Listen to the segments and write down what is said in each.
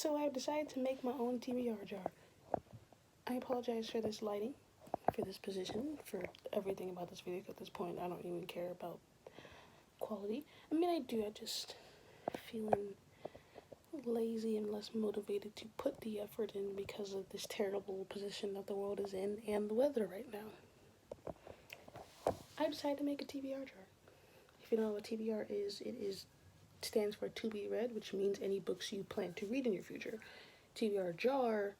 So I've decided to make my own TBR jar. I apologize for this lighting, for this position, for everything about this video. At this point, I don't even care about quality. I mean, I do. I just feeling lazy and less motivated to put the effort in because of this terrible position that the world is in and the weather right now. I decided to make a TBR jar. If you don't know what TBR is, stands for to be read, which means any books you plan to read in your future. TBR jar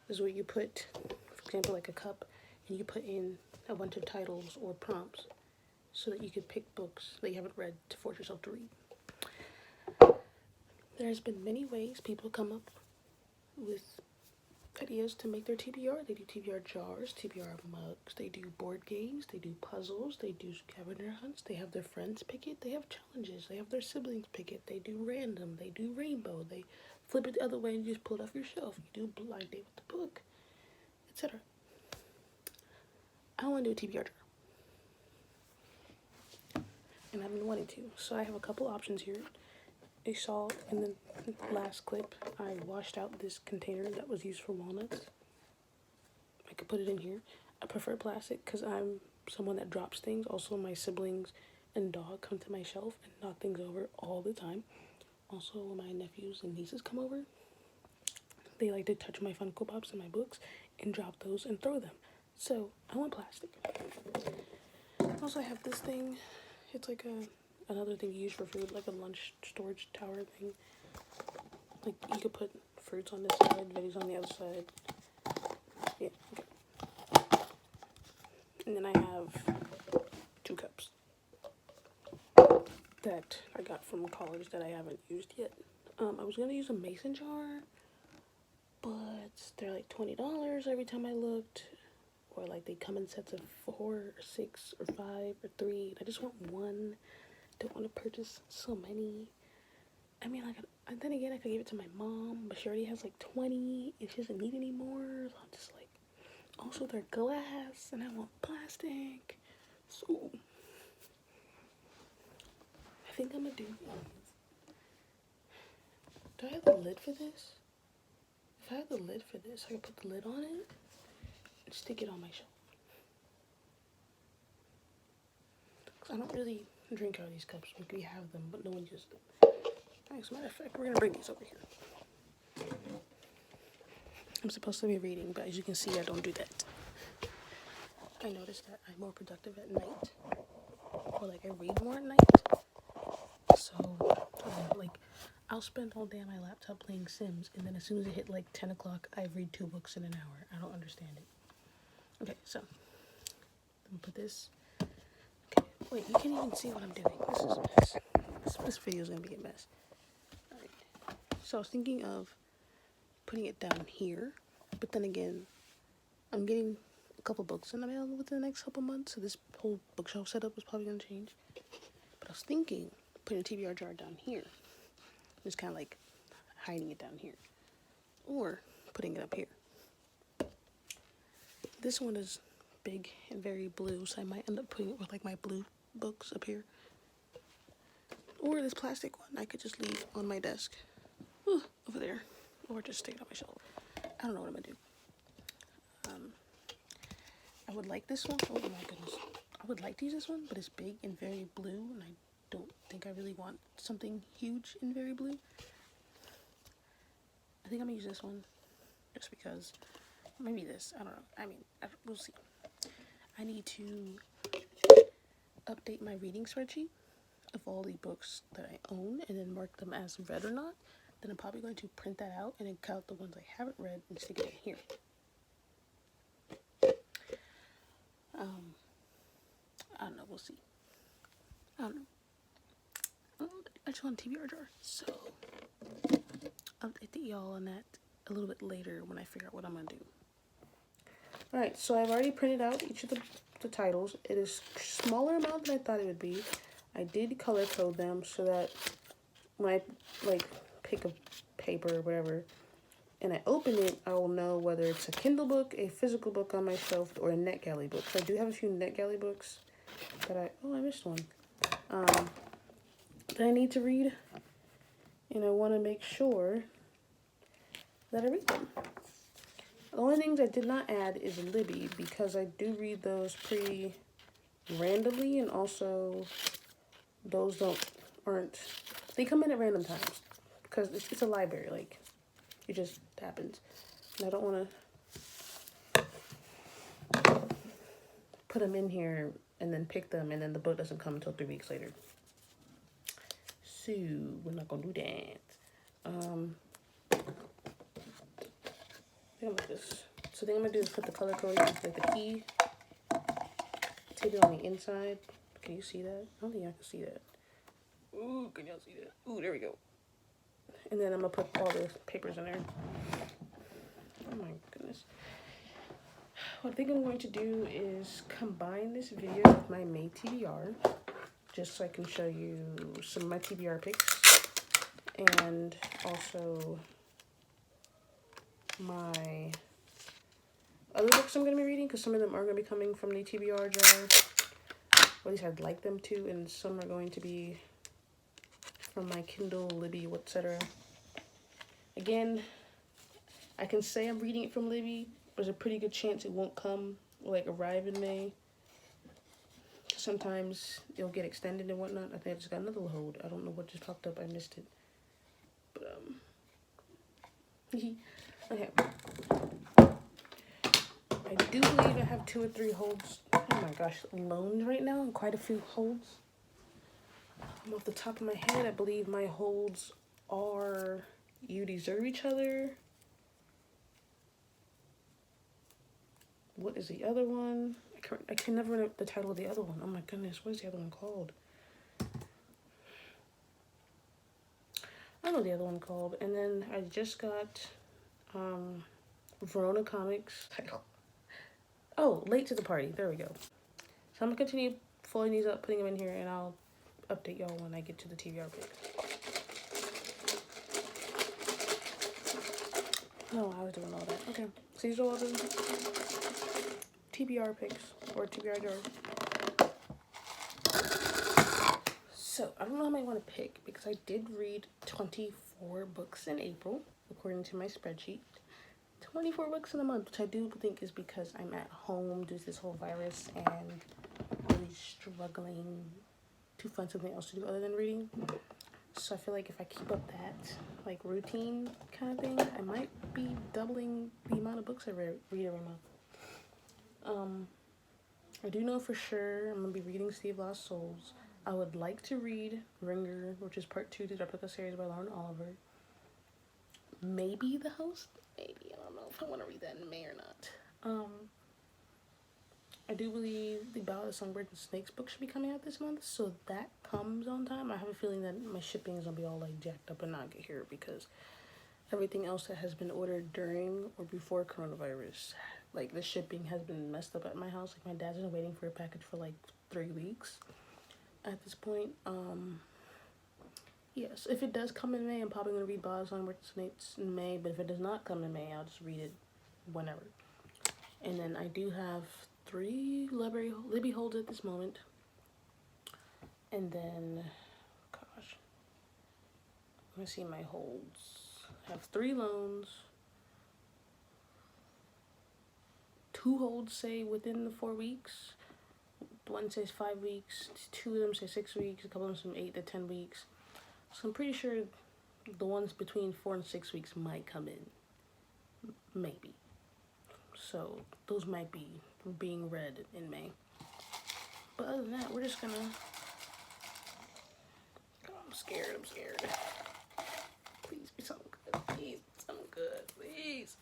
is where you put, for example, like a cup, and you put in a bunch of titles or prompts so that you could pick books that you haven't read to force yourself to read. There's been many ways people come up with ideas to make their TBR. They do TBR jars, TBR mugs, they do board games, they do puzzles, they do scavenger hunts, they have their friends pick it, they have challenges, they have their siblings pick it, they do random, they do rainbow, they flip it the other way and you just pull it off your shelf, you do blind date with the book, etc. I want to do a TBR jar. And I've been wanting to. So I have a couple options here. You saw in the last clip, I washed out this container that was used for walnuts. I could put it in here. I prefer plastic because I'm someone that drops things. Also, my siblings and dog come to my shelf and knock things over all the time. Also, when my nephews and nieces come over, they like to touch my Funko Pops and my books and drop those and throw them. So, I want plastic. Also, I have this thing. It's like another thing you use for food, like a lunch storage tower thing. Like, you could put fruits on this side, veggies on the other side. Yeah, okay. And then I have 2 cups that I got from college that I haven't used yet. I was gonna use a mason jar, but they're like $20 every time I looked. Or like they come in sets of 4 or 6 or 5 or 3. I just want one. Don't want to purchase so many. I mean, like, and then again, I could give it to my mom, but she already has like 20 and she doesn't need any more. So I'm just like, also they're glass and I want plastic. So I think I'm gonna do I have the lid for this? If I have the lid for this, I can put the lid on it and stick it on my shelf. Because I don't really drink out of these cups. Like, we have them, but no one uses them. As a matter of fact, we're going to bring these over here. I'm supposed to be reading, but as you can see, I don't do that. I noticed that I'm more productive at night. Or, like, I read more at night. So, like, I'll spend all day on my laptop playing Sims, and then as soon as it hit, like, 10 o'clock, I read 2 books in an hour. I don't understand it. Okay, so, I'm going to put this. Okay, wait, you can't even see what I'm doing. This is a mess. This video is going to be a mess. Alright, so I was thinking of putting it down here, but then again, I'm getting a couple books in the mail within the next couple months, so this whole bookshelf setup is probably going to change. But I was thinking putting a TBR jar down here, just kind of like hiding it down here, or putting it up here. This one is big and very blue, so I might end up putting it with like my blue books up here. Or this plastic one I could just leave on my desk over there, or just stick it on my shelf. I don't know what I'm gonna do. I would like this one. Oh my goodness. I would like to use this one, but it's big and very blue, and I don't think I really want something huge and very blue. I think I'm gonna use this one just because. Maybe this. I don't know. I mean, we'll see. I need to update my reading spreadsheet of all the books that I own and then mark them as read or not. Then I'm probably going to print that out and then count the ones I haven't read and stick it in here. I don't know. We'll see. I don't know. I just want a TBR jar. So I'll update y'all on that a little bit later when I figure out what I'm going to do. Alright, so I've already printed out each of the titles. It is a smaller amount than I thought it would be. I did color code them so that when I like pick a paper or whatever and I open it, I will know whether it's a Kindle book, a physical book on my shelf, or a NetGalley book. So I do have a few NetGalley books that I missed one. That I need to read, and I want to make sure that I read them. The only things I did not add is Libby, because I do read those pretty randomly, and also those aren't, they come in at random times, because it's a library, like, it just happens. And I don't want to put them in here and then pick them, and then the book doesn't come until 3 weeks later. So, we're not going to do that. I think I'm like this. So the thing I'm going to do is put the color code, like the key, tape it on the inside. Can you see that? I don't think I can see that. Ooh, can y'all see that? Ooh, there we go. And then I'm going to put all the papers in there. Oh my goodness. What I think I'm going to do is combine this video with my May TBR, just so I can show you some of my TBR picks, and also my other books I'm going to be reading, because some of them are going to be coming from the TBR jar, or at least I'd like them to, and some are going to be from my Kindle, Libby, etc. Again, I can say I'm reading it from Libby, but there's a pretty good chance it won't arrive in May. Sometimes it'll get extended and whatnot. I think I just got another load. I don't know what just popped up. I missed it. But, okay. I do believe I have 2 or 3 holds. Oh my gosh, loans right now, and quite a few holds. Off the top of my head, I believe my holds are You Deserve Each Other. What is the other one? I can never remember the title of the other one. Oh my goodness, what is the other one called? I know the other one called. And then I just got Verona Comics title. Oh, Late to the Party. There we go. So I'm going to continue folding these up, putting them in here, and I'll update y'all when I get to the TBR pick. No, I was doing all that. Okay. So these are all the TBR picks, or TBR jars. So, I don't know how I want to pick, because I did read 24 books in April, according to my spreadsheet. 24 books in a month, which I do think is because I'm at home due to this whole virus and really struggling to find something else to do other than reading. So I feel like if I keep up that routine kind of thing, I might be doubling the amount of books I read every month. I do know for sure I'm going to be reading Steve Lost Souls. I would like to read Ringer, which is part 2 to the replica series by Lauren Oliver. Maybe The Host? Maybe. I don't know if I want to read that in May or not. I do believe the Ballad of Songbirds and Snakes book should be coming out this month, so that comes on time. I have a feeling that my shipping is going to be all jacked up and not get here, because everything else that has been ordered during or before coronavirus, the shipping has been messed up at my house. My dad's been waiting for a package for 3 weeks at this point. Yes, if it does come in May, I'm probably going to read Ballad of Songbirds and Snakes in May, but if it does not come in May, I'll just read it whenever. And then I do have 3 Libby holds at this moment. And then, gosh, let me see my holds. I have 3 loans. 2 holds say within the 4 weeks. One says 5 weeks. 2 of them say 6 weeks. A couple of them say 8 to 10 weeks. So I'm pretty sure the ones between 4 and 6 weeks might come in. Maybe. So those might be being read in May. But other than that, we're just gonna... Oh, I'm scared. Please be something good. Please be something good. Please.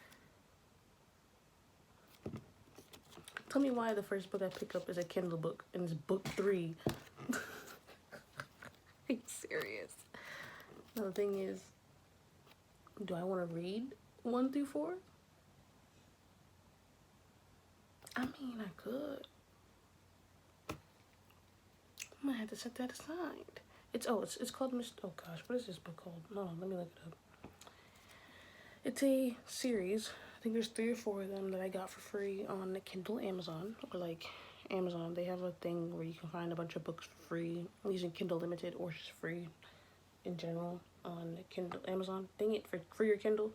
Tell me why the first book I pick up is a Kindle book and it's book 3. Are you serious? Another thing is, do I want to read 1 through 4? I mean, I could. I might have to set that aside. It's called oh gosh, what is this book called? No, let me look it up. It's a series. I think there's 3 or 4 of them that I got for free on the Kindle Amazon, or Amazon. They have a thing where you can find a bunch of books for free using Kindle Limited, or just free in general on Kindle Amazon. Dang it, for your Kindle.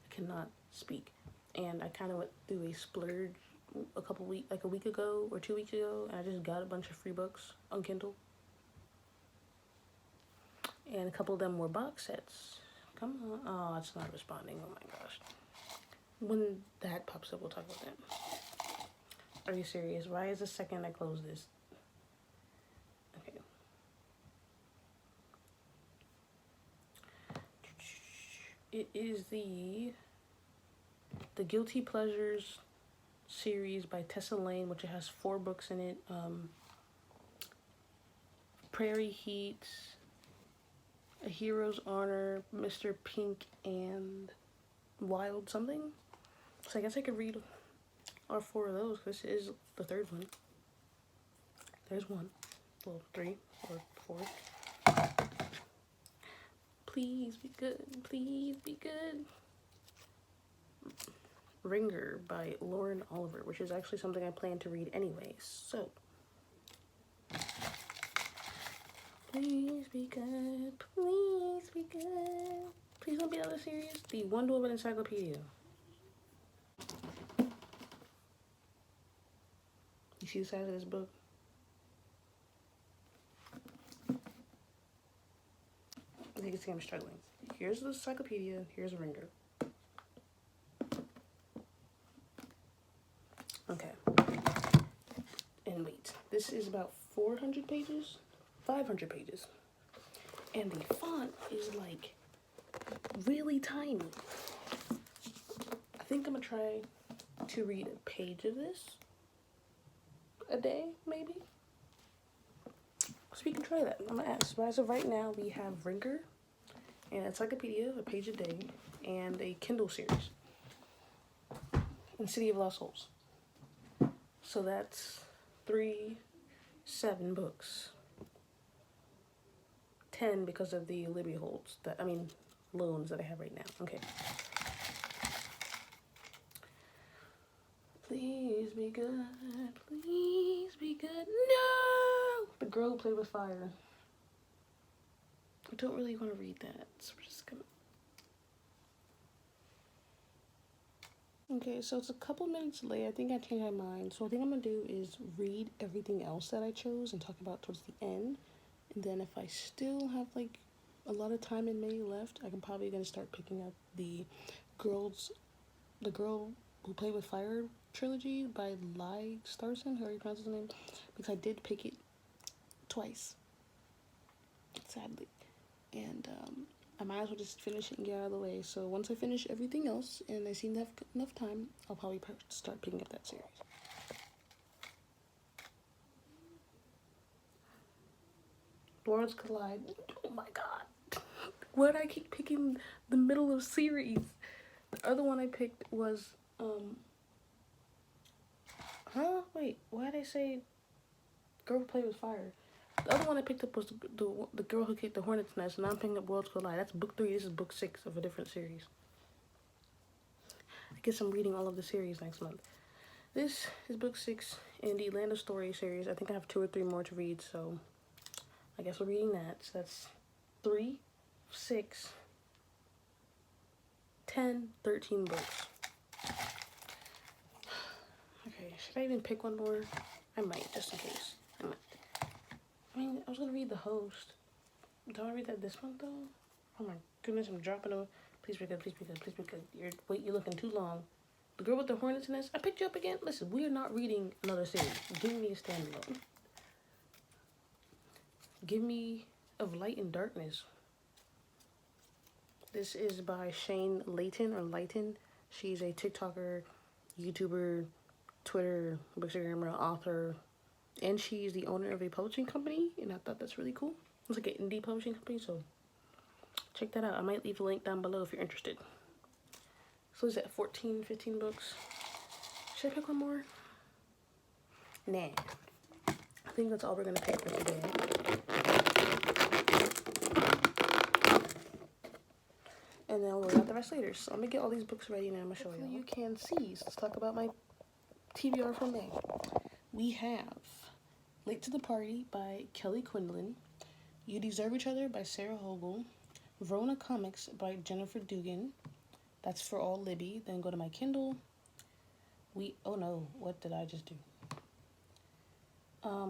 I cannot speak. And I kind of went through a splurge a week ago or 2 weeks ago, and I just got a bunch of free books on Kindle. And a couple of them were box sets. Come on. Oh, it's not responding. Oh my gosh. When that pops up, we'll talk about that. Are you serious? Why is the second I close this? Okay. It is the Guilty Pleasures series by Tessa Lane, which has 4 books in it. Prairie Heat, A Hero's Honor, Mr. Pink, and Wild something. So I guess I could read all 4 of those. This is the 3rd one. There's 1. Well, 3 or 4. Please be good. Please be good. Ringer by Lauren Oliver, which is actually something I plan to read anyways. So, please be good. Please be good. Please don't be out of series. The Wonder Woman Encyclopedia. You see the size of this book? As you can see, I'm struggling. Here's the encyclopedia. Here's a Ringer. Okay. And wait, this is about 400 pages? 500 pages. And the font is like really tiny. I think I'm gonna try to read a page of this a day, maybe. So we can try that. I'm gonna ask. But as of right now, we have Ringer, an encyclopedia, a page a day, and a Kindle series. And City of Lost Souls. So that's 7 books. 10 because of the Libby holds loans that I have right now. Okay. Please be good. Please be good. No! The Girl Who Played with Fire. I don't really want to read that, so we're just gonna. Okay, so it's a couple minutes late. I think I changed my mind. So I think I'm gonna do is read everything else that I chose and talk about towards the end. And then if I still have like a lot of time in May left, I can probably gonna start picking up the Girl Who Played with Fire trilogy by Lai Starson, however you pronounce his name, because I did pick it twice, sadly. And I might as well just finish it and get out of the way. So once I finish everything else and I seem to have enough time, I'll probably start picking up that series. Worlds Collide. Oh my god. Why did I keep picking the middle of series? The other one I picked was, Wait, why did I say Girl Who Played with Fire? The other one I picked up was the Girl Who Kicked the Hornet's Nest, and now I'm picking up Worlds Collide. That's book 3. This is book 6 of a different series. I guess I'm reading all of the series next month. This is book 6 in the Land of Story series. I think I have 2 or 3 more to read, so I guess we're reading that. So that's 3, 6, 10, 13 books. Okay, should I even pick one more? I might, just in case. I might. I mean, I was gonna read The Host. Don't I read that this month, though? Oh my goodness, I'm dropping a... Please be good, please be good, please be good. You're looking too long. The Girl with the Hornet's Nest. I picked you up again. Listen, we are not reading another series. Give me a standalone. Give me Of Light and Darkness. This is by Shane Layton, or Lighton. She's a TikToker, YouTuber, Twitter, Bookstagrammer, author, and she's the owner of a publishing company, and I thought that's really cool. It's like an indie publishing company, so check that out. I might leave a link down below if you're interested. So is that 14, 15 books? Should I pick one more? Nah. I think that's all we're gonna pick for today. And then we'll read out the rest later. So I'm gonna get all these books ready and I'm gonna show you. You can see. So let's talk about my TBR for May. We have Late to the Party by Kelly Quinlan, You Deserve Each Other by Sarah Hogel, Verona Comics by Jennifer Dugan, That's for all Libby. Then go to my Kindle. Oh no, what did I just do?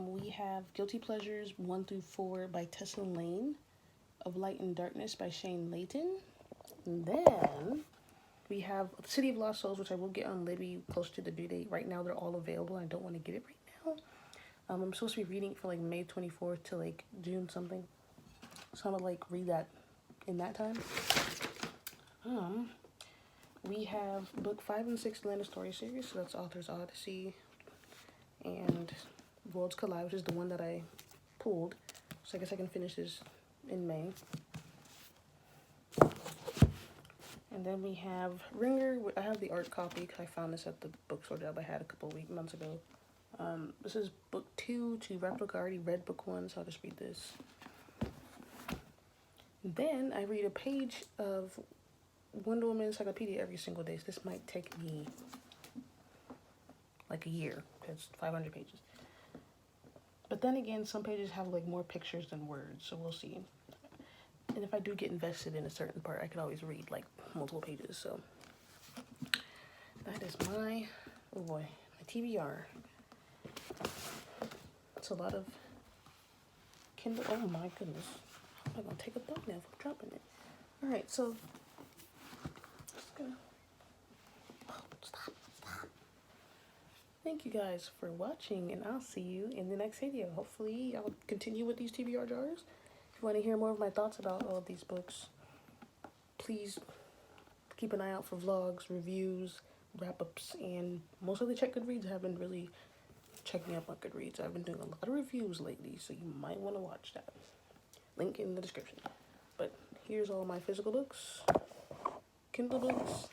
We have Guilty Pleasures 1 through 4 by Tessa Lane, Of Light and Darkness by Shane Layton. And then we have City of Lost Souls, which I will get on Libby close to the due date. Right now, they're all available. I don't want to get it right now. I'm supposed to be reading for like May 24th to like June something. So I'm gonna like read that in that time. We have book 5 and 6 Land of Story series. So that's Author's Odyssey and Worlds Collide, which is the one that I pulled. So I guess I can finish this in May. And then we have Ringer. I have the art copy because I found this at the bookstore job I had a couple months ago. This is book 2 to replica. I already read book 1, so I'll just read this. Then I read a page of Wonder Woman Encyclopedia every single day. So this might take me like a year. It's 500 pages. But then again, some pages have like more pictures than words, so we'll see. And if I do get invested in a certain part, I could always read like multiple pages. So that is my, oh boy, my TBR. It's a lot of Kindle. Oh my goodness. I'm gonna take a thumbnail for dropping it. Alright, so just gonna, stop. Thank you guys for watching, and I'll see you in the next video. Hopefully I'll continue with these TBR jars. If you want to hear more of my thoughts about all of these books, please keep an eye out for vlogs, reviews, wrap-ups, and mostly check Goodreads. I haven't really checked me up on Goodreads. I've been doing a lot of reviews lately, so you might want to watch that. Link in the description. But here's all my physical books, Kindle books,